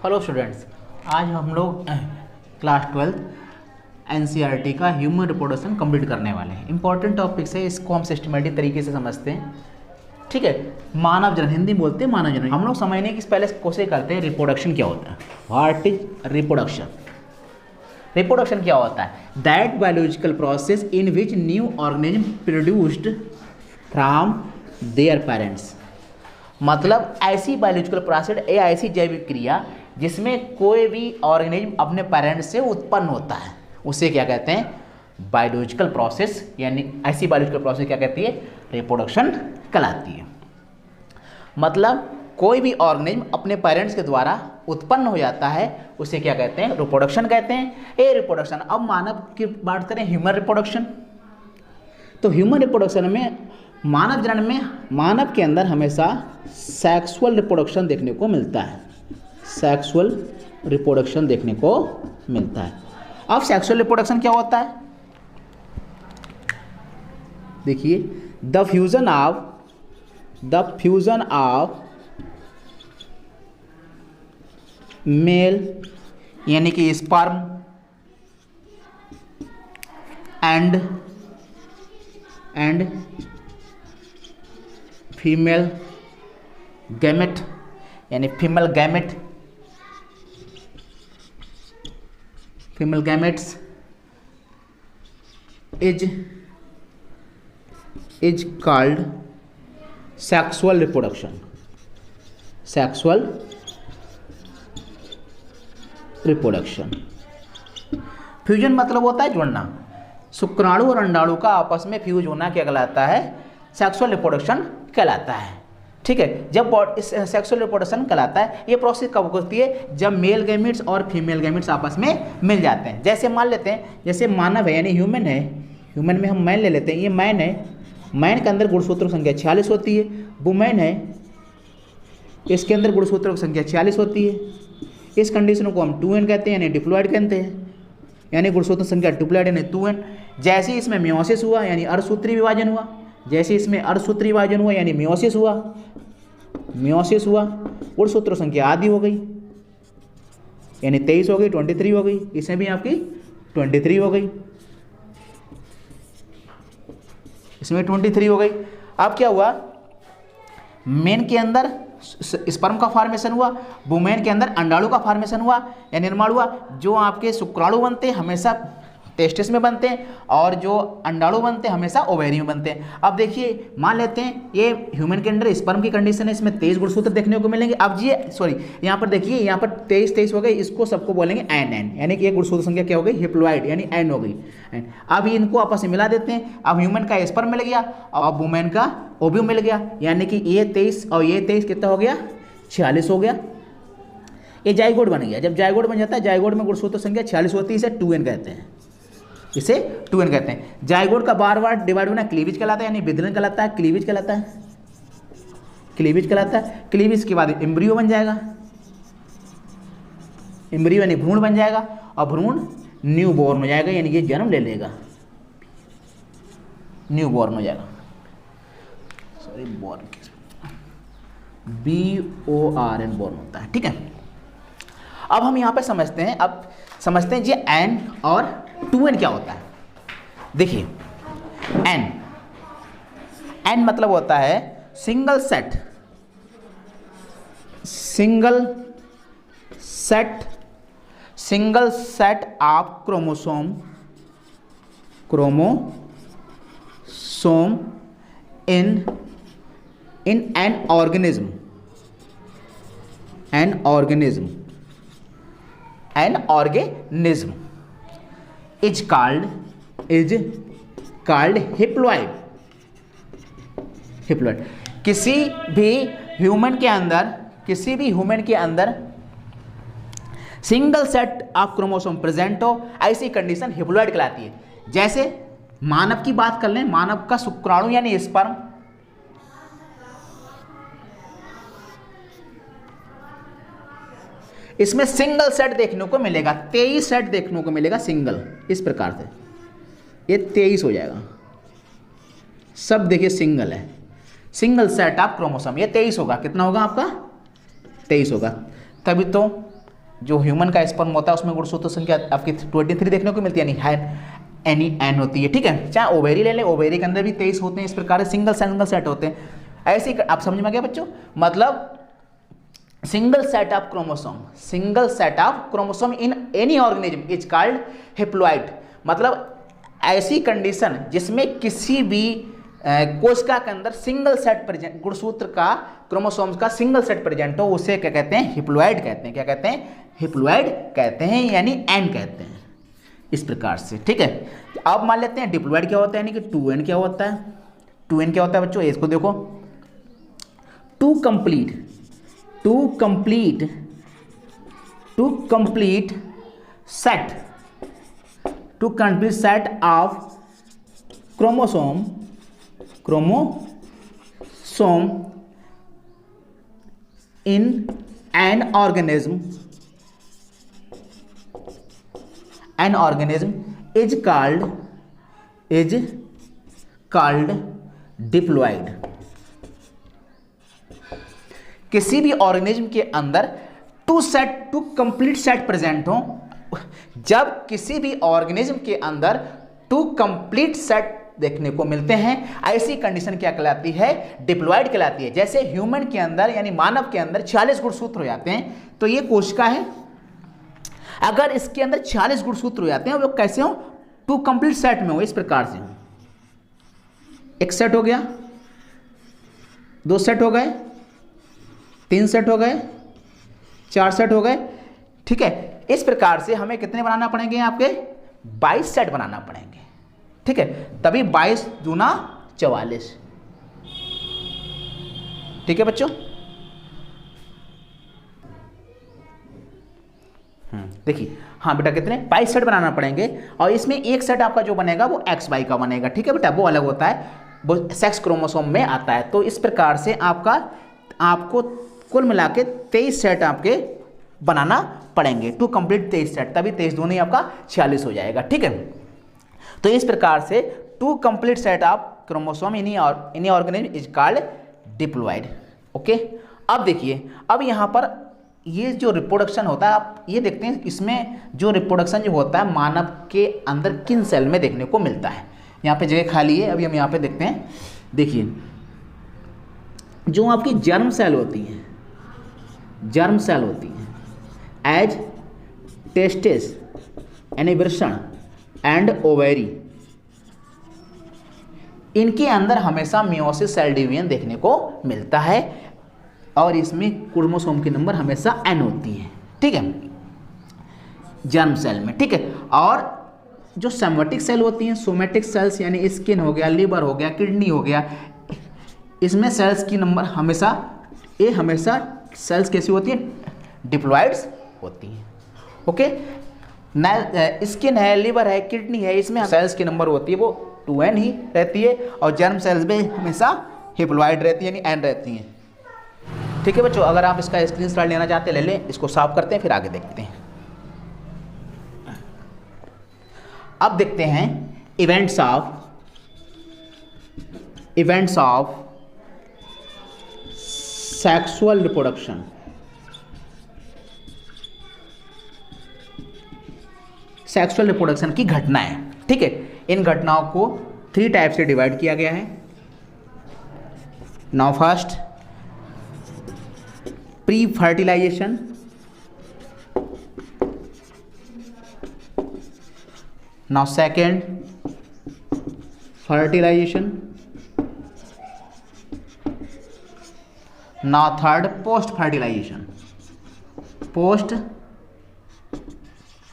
Hello students, आज हम लोग क्लास 12 एनसीईआरटी का ह्यूमन रिप्रोडक्शन कंप्लीट करने वाले हैं। इंपॉर्टेंट टॉपिक्स है, इसको हम सिस्टमेटिक तरीके से समझते हैं। ठीक है, मानव जनन, हिंदी में बोलते हैं मानव जनन। हम लोग समझने की पहले कोशिश करते हैं रिप्रोडक्शन क्या होता है। What is reproduction? रिप्रोडक्शन क्या होता है? That biological process in which new organism produced from their parents. मतलब ऐसी बायोलॉजिकल प्रोसेस या ऐसी जैविक क्रिया जिसमें कोई भी ऑर्गेनिज्म अपने पेरेंट्स से उत्पन्न होता है, उसे क्या कहते हैं? Biological process. यानी ऐसी बायोलॉजिकल प्रोसेस क्या कहती है? रिप्रोडक्शन कहलाती है। मतलब कोई भी ऑर्गेनिज्म अपने पेरेंट्स के द्वारा उत्पन्न हो जाता है, उसे क्या कहते हैं? रिप्रोडक्शन कहते हैं। ये रिप्रोडक्शन। अब मानव की बात करें, ह्यूमन रिप्रोडक्शन। तो ह्यूमन रिप्रोडक्शन में, मानव जनन में, मानव के अंदर हमेशा सेक्सुअल रिप्रोडक्शन देखने को मिलता है। सेक्सुअल रिप्रोडक्शन देखने को मिलता है। अब सेक्सुअल रिप्रोडक्शन क्या होता है? देखिए, द फ्यूजन ऑफ मेल यानी कि स्पर्म एंड फीमेल गैमेट यानी female gametes is called sexual reproduction. Sexual reproduction. Fusion मतलब होता है जोड़ना। शुक्राणु और अंडाणु का आपस में फ्यूज होना क्या कहलाता है? सेक्सुअल रिप्रोडक्शन कहलाता है। ठीक है, जब सेक्सुअल रिप्रोडक्शन कहलाता है, ये प्रोसेस कब होती है? जब मेल गैमेट्स और फीमेल गैमेट्स आपस में मिल जाते हैं। जैसे मान लेते हैं, जैसे मानव है यानी ह्यूमन है, ह्यूमन में हम मैन ले लेते हैं। ये मैन है, मैन के अंदर गुणसूत्रों की संख्या 46 होती है। वुमेन है, इसके अंदर गुणसूत्रों की संख्या 46 होती है। इस कंडीशन को हम 2n कहते हैं यानी डिप्लॉयड कहते हैं, यानी गुणसूत्र संख्या डिप्लॉयड यानी 2n। जैसे इसमें मियोसिस हुआ यानी अर्धसूत्री विभाजन हुआ, जैसे इसमें अर्धसूत्री विभाजन हुआ यानी मियोसिस हुआ, गुणसूत्र संख्या आधी हो गई यानी 23 हो गई, 23 हो गई। इसमें भी आपकी 23 हो गई, इसमें 23 हो गई। अब क्या हुआ? मेन के अंदर स्पर्म का फॉर्मेशन हुआ, वुमेन के अंदर अंडाणु का फॉर्मेशन हुआ या निर्माण हुआ। जो आपके शुक्राणु बनते हैं हमेशा टेस्टिस में बनते हैं, और जो अंडाणु बनते हैं हमेशा ओवेरी में बनते हैं। अब देखिए, मान लेते हैं ये ह्यूमन के अंदर स्पर्म की कंडीशन है, इसमें 23 गुणसूत्र देखने को मिलेंगे। अब ये यहाँ पर देखिए, यहाँ पर 23 हो गए, इसको सबको बोलेंगे एन, यानी कि एक गुणसूत्र संख्या क्या हो गई? हिप्लॉइड यानी एन हो गई। अब इनको आपस में मिला देते हैं। अब ह्यूमन का स्पर्म मिल गया और वुमेन का ओव्यूम मिल गया, यानी कि ये 23 और ये 23 कितना हो गया? 46 हो गया। ये जाइगोट बन गया। जब जाइगोट बन जाता है, जाइगोट में गुणसूत्र संख्या 46 होती है, इसे 2n कहते हैं, इसे 2n कहते हैं। जाइगोट का बार बार डिवाइड होना क्लीवेज कहलाता है, यानी विदलन कहलाता है, क्लीवेज कहलाता है, क्लीवेज के बाद एम्ब्रियो बन जाएगा, एम्ब्रियो यानी भ्रूण बन जाएगा, और भ्रूण न्यू बॉर्न हो जाएगा, यानी ये जन्म ले लेगा, न्यू बॉर्न हो जाएगा। सॉरी, बॉर्न BORN बॉर्न होता है। ठीक है, अब हम यहाँ पे समझते हैं, जी n और 2n क्या होता है। देखिए, n मतलब होता है single set of chromosome in an organism is called haploid। किसी भी ह्यूमन के अंदर single set of chromosome present हो, ऐसी कंडीशन हिप्लॉइड कहलाती है। जैसे मानव की बात कर लें, मानव का शुक्राणु यानी स्पर्म, इसमें सिंगल सेट देखने को मिलेगा, 23 सेट देखने को मिलेगा सिंगल। इस प्रकार से ये 23 हो जाएगा। सब देखिए सिंगल है, सिंगल सेट ऑफ क्रोमोसोम, ये 23 होगा। कितना होगा आपका? 23 होगा। तभी तो जो ह्यूमन का स्पर्म होता है उसमें गुणसूत्र संख्या आपकी 23 देखने को मिलती है, यानी एनी एन होती है, ठीक है। चाहे ओवेरी ले लें, ओवेरी के अंदर भी 23 होते हैं, इस प्रकार सिंगल सेट होते हैं। ऐसे ही आप समझ में गया बच्चों, मतलब single set of chromosome in any organism is called haploid. मतलब ऐसी कंडीशन जिसमें किसी भी कोशिका के अंदर सिंगल सेट प्रेजेंट, गुणसूत्र का क्रोमोसोम्स का सिंगल सेट प्रेजेंट हो, उसे क्या कहते हैं, हिप्लॉइड कहते हैं। क्या कहते हैं, हिप्लॉइड कहते हैं, यानी एन कहते हैं, इस प्रकार से, ठीक है। अब मान लेते हैं डिप्लॉइड क्या होता है, यानी कि 2n क्या होता है। 2n क्या होता है बच्चों, इसको देखो, two complete set of chromosome in an organism is called diploid। किसी भी ऑर्गेनिज्म के अंदर टू कंप्लीट सेट प्रेजेंट हो, जब किसी भी ऑर्गेनिज्म के अंदर टू कंप्लीट सेट देखने को मिलते हैं, ऐसी कंडीशन क्या कहलाती है, डिप्लॉइड कहलाती है। जैसे ह्यूमन के अंदर यानी मानव के अंदर 46 गुणसूत्र हो जाते हैं, तो ये कोशिका है, अगर इसके अंदर 46 गुणसूत्र हो जाते हैं, वो कैसे हो, टू कंप्लीट सेट में हो, इस प्रकार से हो। एक सेट हो गया, 2 सेट हो गए, 3 सेट हो गए, 4 सेट हो गए, ठीक है। इस प्रकार से हमें कितने बनाना पड़ेंगे, आपके 22 सेट बनाना पड़ेंगे, ठीक है। तभी 22 दूना 44, ठीक है बच्चों। देखिए, हाँ बेटा, कितने 22 सेट बनाना पड़ेंगे, और इसमें एक सेट आपका जो बनेगा वो XY का बनेगा, ठीक है बेटा, वो अलग होता है, वो सेक्स क्रोमोसोम में आता है। तो इस प्रकार से आपको कुल मिला के 23 सेट आपके बनाना पड़ेंगे, टू कंप्लीट 23 सेट, तभी 23 दूनी आपका 46 हो जाएगा, ठीक है। तो इस प्रकार से two complete set of chromosome in organism is called diploid, okay. अब देखिए, अब यहाँ पर ये जो रिप्रोडक्शन होता है, आप ये देखते हैं, इसमें जो रिप्रोडक्शन जो होता है मानव के अंदर किन सेल में देखने को मिलता है। यहाँ पे जगह खाली है, अभी हम यहाँ पे देखते हैं। देखिए, जो आपकी जर्म सेल होती हैं एज टेस्टिस, एनिवर्सन एंड ओवेरी, इनके अंदर हमेशा मियोसिस सेल डिवीजन देखने को मिलता है, और इसमें क्रोमोसोम की नंबर हमेशा n होती है, ठीक है, जर्म सेल में, ठीक है। और जो सोमेटिक सेल होती हैं, सोमेटिक सेल्स यानी स्किन हो गया, लीवर हो गया, किडनी हो गया, इसमें सेल्स की नंबर हमेशा सेल्स कैसी होती हैं, डिप्लॉइड्स होती हैं, ओके। स्किन है, लीवर है, किडनी है, इसमें सेल्स की नंबर होती है वो 2n ही रहती है, और जर्म सेल्स में हमेशा हिप्लॉइड रहती है, यानी n रहती हैं, ठीक है बच्चों। अगर आप इसका स्क्रीनशॉट लेना चाहते हैं ले लें, इसको साफ करते हैं, फिर आगे देखते हैं। अब देखते हैं events of sexual reproduction. Sexual reproduction की घटनाएं, ठीक है। इन घटनाओं को 3 टाइप से डिवाइड किया गया है। Now first, pre fertilization, now second fertilization, now third post fertilization. Post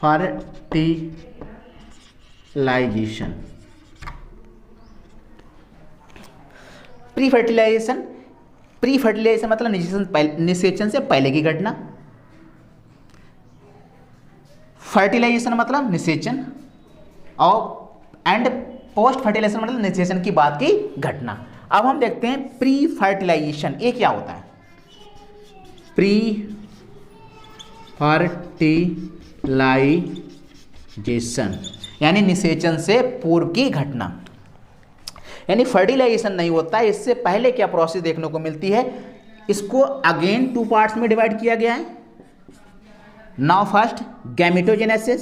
fertilization, pre fertilization मतलब निषेचन से पहले की घटना। फर्टिलाइजेशन मतलब निषेचन, और एंड पोस्ट फर्टिलाइजेशन मतलब निषेचन की बाद की घटना। अब हम देखते हैं प्री फर्टिलाइजेशन, ये क्या होता है। प्री फर्टिलाइजेशन यानी निषेचन से पूर्व की घटना, यानी फर्टिलाइजेशन नहीं होता है, इससे पहले क्या प्रोसेस देखने को मिलती है। इसको अगेन 2 पार्ट्स में डिवाइड किया गया है। Now first gametogenesis,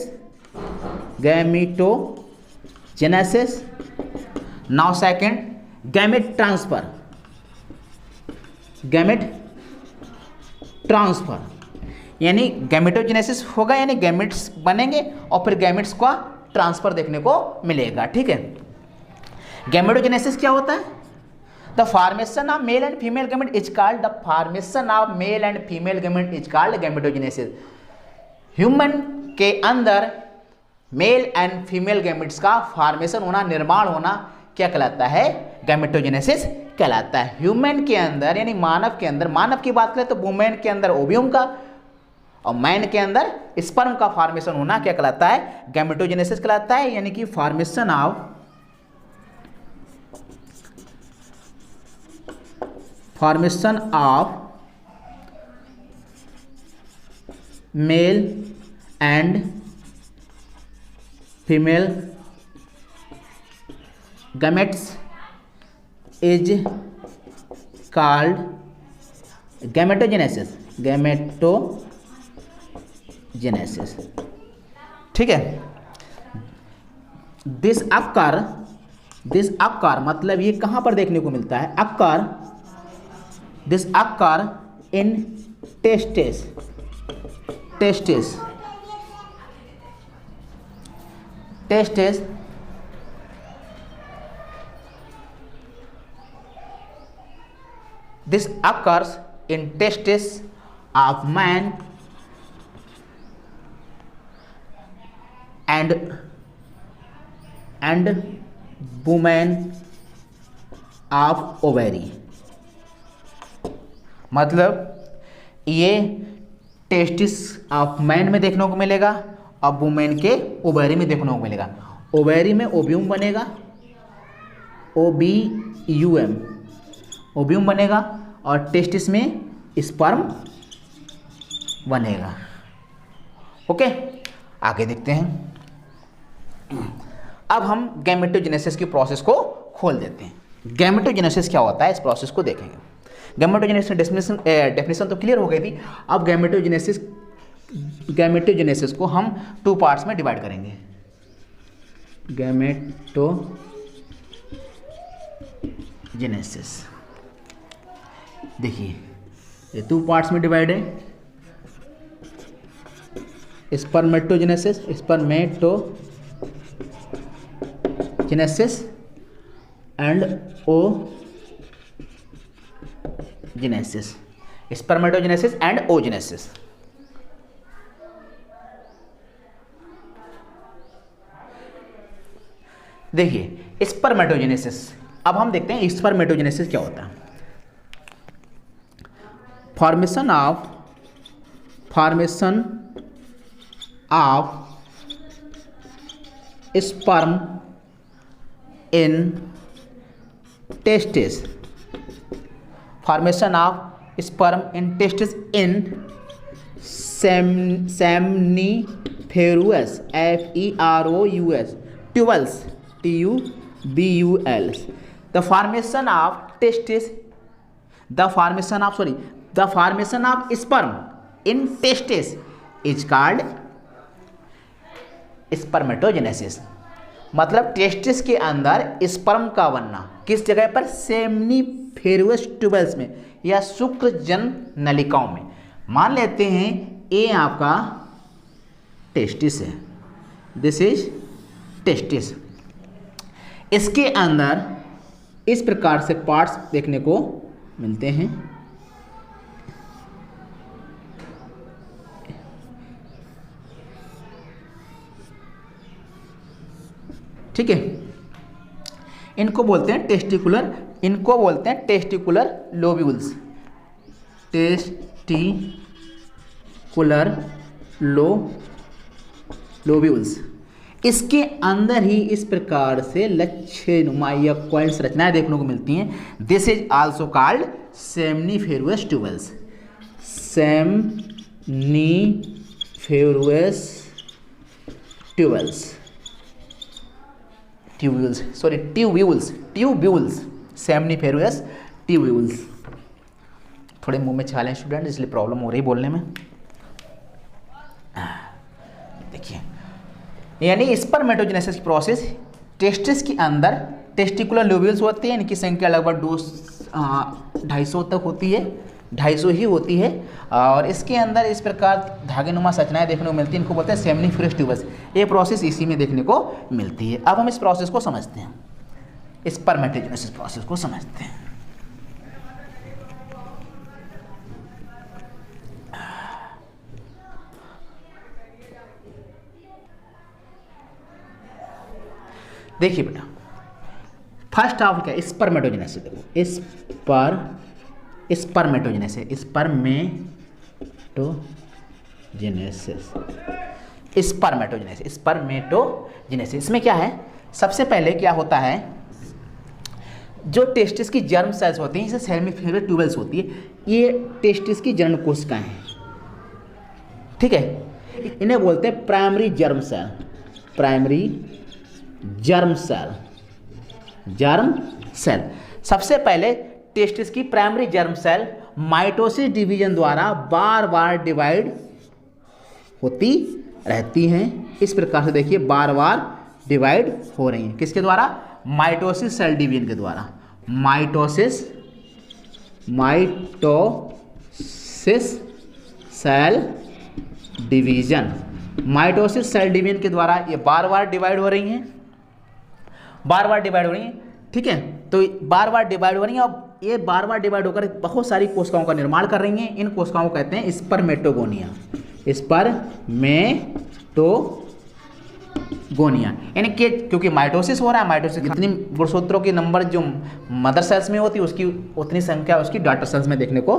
gametogenesis. Now second gamete transfer, gamete transfer, यानी गैमेटोजेनेसिस होगा यानी गैमेट्स बनेंगे और फिर गैमेट्स का ट्रांसफर देखने को मिलेगा। ठीक है, गैमेटोजेनेसिस क्या होता है? The formation of male and female gamete is called, the formation of male and female gamete is called gametogenesis. Human के अंदर मेल एंड फीमेल गैमेट्स का फॉर्मेशन होना, निर्माण होना क्या कहलाता है? गैमेटोजेनेसिस कहलाता है। ह्यूमन के अंदर यानी मानव के अंदर, मानव की बात करें तो वुमेन के अंदर ओव्यूम का और मैन के अंदर स्पर्म का फॉर्मेशन होना क्या कहलाता है? गैमेटोजेनेसिस कहलाता है। यानी कि formation of male and female gametes is called gametogenesis, gametogenesis. ठीक है, दिस अक्कर मतलब ये कहाँ पर देखने को मिलता है? This occur in testis, this occurs in testes of man and woman of ovary। मतलब ये टेस्टिस ऑफ मैन में देखने को मिलेगा और वुमेन के ओवेरी में देखने को मिलेगा। ओवेरी में ओव्यूम बनेगा, OBUM, ओव्यूम बनेगा और टेस्टिस में स्पर्म बनेगा। ओके, आगे देखते हैं। अब हम गैमेटोजेनेसिस की प्रोसेस को खोल देते हैं। गैमेटोजेनेसिस क्या होता है इस प्रोसेस को देखेंगे। गैमेटोजेनेसिस डेफिनेशन तो क्लियर हो गई थी। अब गैमेटोजेनेसिस को हम 2 पार्ट्स में डिवाइड करेंगे। गैमेटोजेनेसिस देखिए ये 2 पार्ट्स में डिवाइड है। Spermatogenesis and oogenesis, spermatogenesis and oogenesis. देखिए स्पर्मेटोजेनेसिस, अब हम देखते हैं स्पर्मेटोजेनेसिस क्या होता है। Formation of sperm in testis, formation of sperm in testis in seminiferous, FEROUS tubules, TUBULs। The formation of sperm in testes is called spermatogenesis. मतलब testis के अंदर स्पर्म का बनना किस जगह पर? सेमनीफेरुस ट्यूबल्स में या शुक्रजन नलिकाओं में। मान लेते हैं ये आपका टेस्टिस है, दिस इज टेस्टिस। इसके अंदर इस प्रकार से पार्ट्स देखने को मिलते हैं। ठीक है, इनको बोलते हैं टेस्टिकुलर लोब्यूल्स, टेस्टिकुलर लोब्यूल्स। इसके अंदर ही इस प्रकार से लच्छेनुमा या कॉइल संरचनाएं देखने को मिलती हैं। This is also called seminiferous tubules, seminiferous tubules, seminiferous tubules. थोड़े मुंह में छाले हैं स्टूडेंट, इसलिए प्रॉब्लम हो रही बोलने में। यानी स्पर्मेटोजेनेसिस की प्रोसेस टेस्टिस के अंदर टेस्टिकुलर लोब्यूल्स होते हैं, इनकी संख्या लगभग 250 तक होती है, 250 ही होती है। और इसके अंदर इस प्रकार धागेनुमा संरचनाएं देखने को मिलती हैं, इनको बोलते हैं सेमनीफेरस ट्यूबस। ये प्रोसेस इसी में देखने को मिलती है। अब हम इस प्रोसेस को समझते हैं, स्पर्मेटोजेनेसिस प्रोसेस को समझते हैं। देखिए बेटा, फर्स्ट ऑफ क्या स्पर्मेटोजेनेसिस, देखो स्पर्मेटोजेनेसिस इसमें क्या है, सबसे पहले क्या होता है, जो टेस्टिस की जर्म सेल्स होती हैं, जैसे सेमीफेरस ट्यूबल्स होती है, ये टेस्टिस की जर्म कोशिकाएं हैं, ठीक है। इन्हें बोलते हैं primary germ cell, germ cell. सबसे पहले टेस्टिस की primary germ cell mitosis division द्वारा बार बार डिवाइड होती रहती हैं। इस प्रकार से देखिए बार बार डिवाइड हो रही हैं, किसके द्वारा, माइटोसिस सेल डिवीजन के द्वारा, माइटोसिस सेल डिवीजन के द्वारा ये बार बार डिवाइड हो रही हैं, ठीक है। तो बार बार डिवाइड हो रही हैं, अब ये बार बार डिवाइड होकर बहुत सारी कोशिकाओं का निर्माण कर रही हैं। इन कोशिकाओं को कहते हैं स्पर्मेटोगोनिया, यानी कि क्योंकि माइटोसिस हो रहा है, माइटोसिस जितनी गुणसूत्रों के नंबर जो मदर सेल्स में होती है उसकी उतनी संख्या उसकी डॉटर सेल्स में देखने को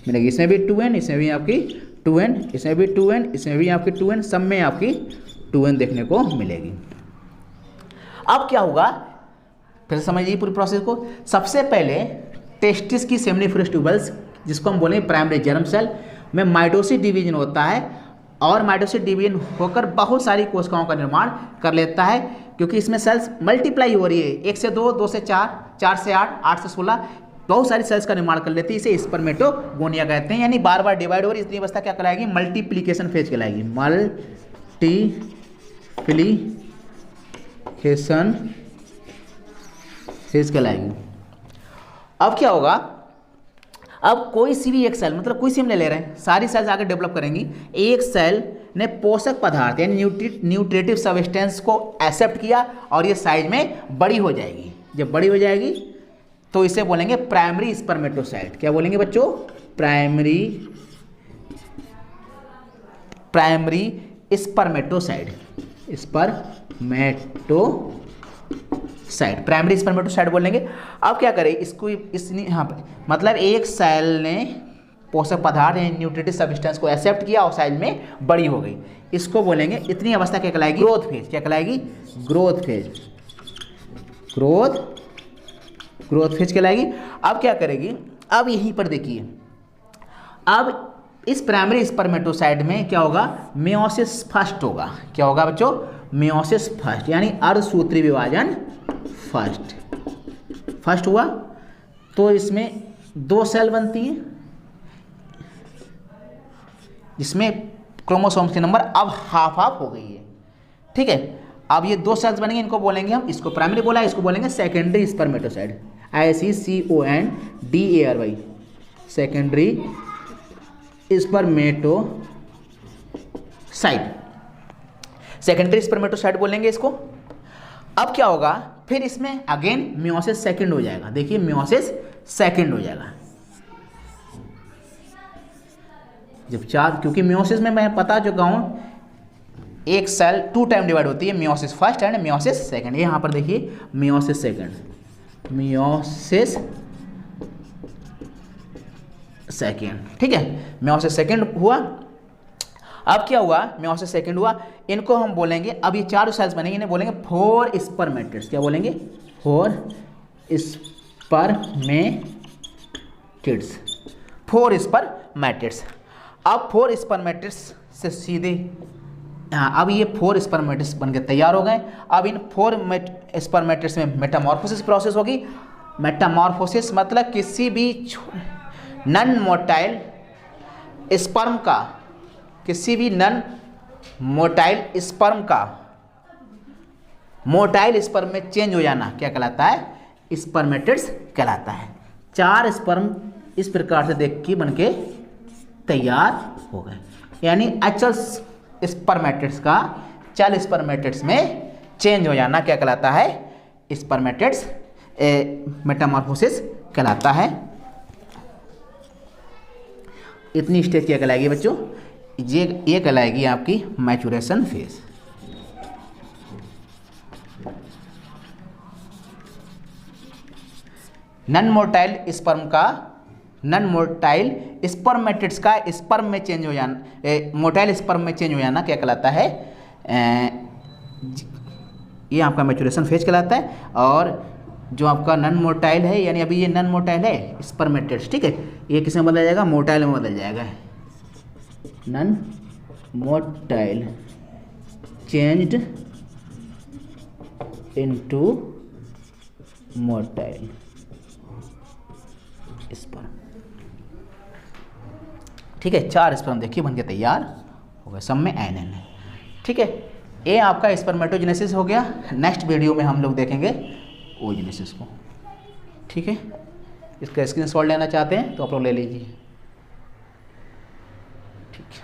मिलेगी। इसमें भी 2n, इसमें भी आपकी 2n, इसमें भी 2n, इसमें भी आपकी 2n, सब में आपकी 2n देखने को मिलेगी। अब क्या होगा, फिर समझिए पूरी प्रोसेस को। सबसे पहले टेस्टिस की सेमनीफेरस ट्यूबल्स, जिसको हम बोलेंगे प्राइमरी जर्म सेल में माइटोसिस डिवीजन होता है, और माइटोसिस डिवीजन होकर बहुत सारी कोशिकाओं का निर्माण कर लेता है, क्योंकि इसमें सेल्स मल्टीप्लाई हो रही है, 1 से 2, 2 से 4, 4 से 8, 8 से 16, बहुत सारी सेल्स का निर्माण कर लेती है। इसे स्पर्मेटोगोनिया कहते हैं, यानी बार बार डिवाइड हो रही इतनी अवस्था क्या कहलाएगी, मल्टीप्लीकेशन फेज कहलाएगी, मल्टीप्लीकेशन फेज कहलाएगी। अब क्या होगा, अब कोई सी भी एक सेल, मतलब कोई सी हम ले ले रहे हैं, सारी सेल्स आगे डेवलप करेंगी। एक सेल ने पोषक पदार्थ यानी न्यूट्रिटिव सब्सटेंस को एक्सेप्ट किया और ये साइज में बड़ी हो जाएगी। जब बड़ी हो जाएगी तो इसे बोलेंगे प्राइमरी स्पर्मेटोसाइट। क्या बोलेंगे बच्चों, प्राइमरी स्पर्मेटोसाइट, प्राइमरी स्पर्मेटोसाइट बोलेंगे। अब क्या करें इसको, यहाँ पे मतलब एक सेल ने पोषक पदार्थ यानी न्यूट्रिटिव सब्सटेंस को एक्सेप्ट किया और साइज में बड़ी हो गई, इसको बोलेंगे, इतनी अवस्था क्या कहलाएगी, ग्रोथ फेज। क्या कहलाएगी, ग्रोथ फेज कहलाएगी। अब क्या करेगी, अब यहीं पर देखिए, अब इस प्राइमरी स्पर्मेटोसाइट में क्या होगा, मेयोसिस फर्स्ट होगा। क्या होगा बच्चों, मेयोसिस फर्स्ट, यानी अर्धसूत्री विभाजन फर्स्ट हुआ। तो इसमें 2 सेल बनती हैं, जिसमें क्रोमोसोम्स के नंबर अब हाफ हो गई है, ठीक है। अब ये 2 सेल्स बनेंगे, इनको बोलेंगे हम, इसको प्राइमरी बोला, इसको बोलेंगे secondary spermatocyte, SECONDARY, secondary spermatocyte बोलेंगे इसको। अब क्या होगा, फिर इसमें अगेन मियोसिस सेकंड हो जाएगा। देखिए मियोसिस सेकंड हो जाएगा जब 4, क्योंकि मियोसिस में मैं पता चुका हूँ एक सेल 2 टाइम डिवाइड होती है, meiosis first and meiosis second. यहाँ पर देखिए मियोसिस सेकंड, ठीक है, मियोसिस सेकंड हुआ। अब क्या हुआ, मियोसिस सेकंड हुआ, इनको हम बोलेंगे, अब ये 4 सेल्स बनेंगे, इन्हें बोलेंगे 4 स्पर्मेटिड्स। क्या बोलेंगे, 4 स्पर्मेटिड्स। अब 4 स्पर्मेटिड्स से सीधे अब ये 4 स्पर्मेटिड्स बनकर तैयार हो गए। अब इन 4 स्पर्मेटिड्स में मेटामॉर्फोसिस प्रोसेस होगी। मेटामॉर्फोसिस मतलब किसी भी नॉन मोटाइल स्पर्म का, किसी भी नॉन मोटाइल स्पर्म का मोटाइल स्पर्म में चेंज हो जाना क्या कहलाता है? स्पर्मेटिड्स कहलाता है। 4 स्पर्म इस प्रकार से देख के बनके तैयार हो गए, यानी एक्चुअल स्पर्मेटिड्स का 4 स्पर्मेटिड्स में चेंज हो जाना क्या कहलाता है? स्पर्मेटिड्स मेटामॉर्फोसिस कहलाता है। इतनी स्टेज क्या कहलाएगी बच्चों? ये कहलाएगी आपकी maturation phase. Non motile spermatids का स्पर्म में चेंज हो जाना, मोटाइल स्पर्म में चेंज हो जाना क्या कहलाता है? ये आपका मैचुरेशन फेज कहलाता है। और जो आपका नॉन मोटाइल है, यानी अभी ये नॉन मोटाइल है स्पर्मेटिड्स, ठीक है, ये किस में बदल जाएगा? मोटाइल में बदल जाएगा। Non motile changed into motile sperm, ठीक है। 4 स्पर्म देखिए बनके तैयार हो गए, सब में एनएन है, ठीक है। ये आपका स्पर्मेटोजेनेसिस हो गया। नेक्स्ट वीडियो में हम लोग देखेंगे ओजेनेसिस को, ठीक है। इसका स्क्रीनशॉट लेना चाहते हैं तो आप लोग ले लीजिए, ठीक है।